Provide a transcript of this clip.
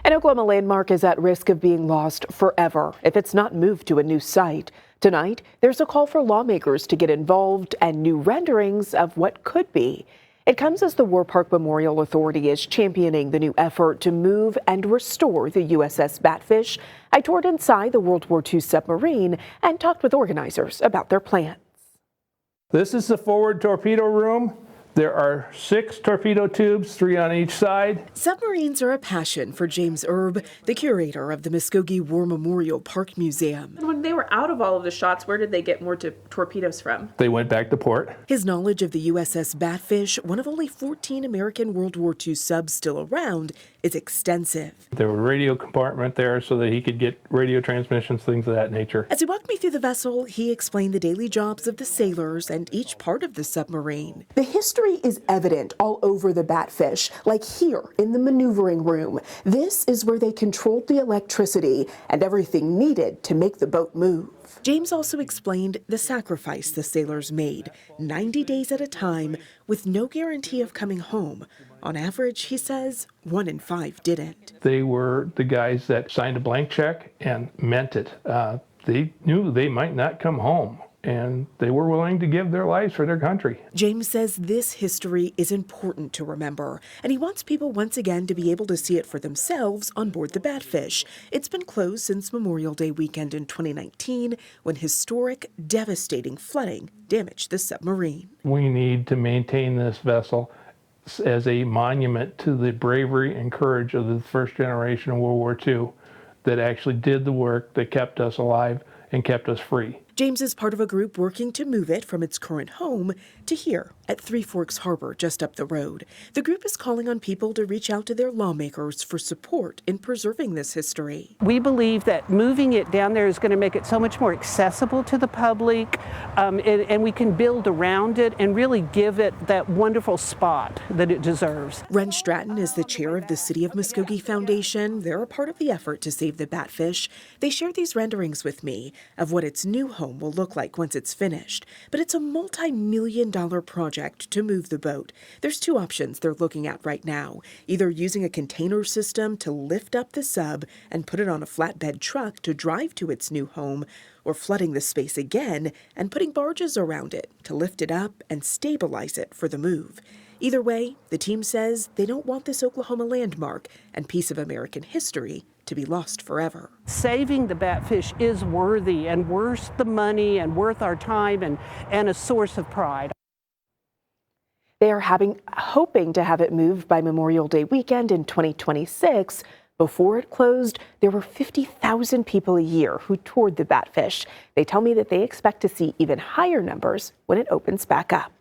An Oklahoma landmark is at risk of being lost forever if it's not moved to a new site. Tonight, there's a call for lawmakers to get involved and new renderings of what could be. It comes as the War Park Memorial Authority is championing the new effort to move and restore the USS Batfish. I toured inside the World War II submarine and talked with organizers about their plans. This is the forward torpedo room. There are 6 torpedo tubes, 3 on each side. Submarines are a passion for James Erb, the curator of the Muskogee War Memorial Park Museum. When they were out of all of the shots, where did they get more torpedoes from? They went back to port. His knowledge of the USS Batfish, one of only 14 American World War II subs still around, is extensive. There was a radio compartment there so that he could get radio transmissions, things of that nature. As he walked me through the vessel, he explained the daily jobs of the sailors and each part of the submarine. The history is evident all over the Batfish, like here in the maneuvering room. This is where they controlled the electricity and everything needed to make the boat move. James also explained the sacrifice the sailors made, 90 days at a time, with no guarantee of coming home. On average, he says, 1 in 5 didn't. They were the guys that signed a blank check and meant it. They knew they might not come home, and they were willing to give their lives for their country. James says this history is important to remember, and he wants people once again to be able to see it for themselves on board the Batfish. It's been closed since Memorial Day weekend in 2019, when historic, devastating flooding damaged the submarine. We need to maintain this vessel as a monument to the bravery and courage of the first generation of World War II that actually did the work that kept us alive and kept us free. James is part of a group working to move it from its current home to here at Three Forks Harbor, just up the road. The group is calling on people to reach out to their lawmakers for support in preserving this history. We believe that moving it down there is going to make it so much more accessible to the public, and we can build around it and really give it that wonderful spot that it deserves. Ren Stratton is the chair of the City of Muskogee Foundation. They're a part of the effort to save the Batfish. They shared these renderings with me of what its new home will look like once it's finished. But it's a multi-million-dollar project to move the boat. There's 2 options they're looking at right now, either using a container system to lift up the sub and put it on a flatbed truck to drive to its new home, or flooding the space again and putting barges around it to lift it up and stabilize it for the move. Either way, the team says they don't want this Oklahoma landmark and piece of American history to be lost forever. Saving the Batfish is worthy and worth the money and worth our time and a source of pride. They are hoping to have it moved by Memorial Day weekend in 2026. Before it closed, there were 50,000 people a year who toured the Batfish. They tell me that they expect to see even higher numbers when it opens back up.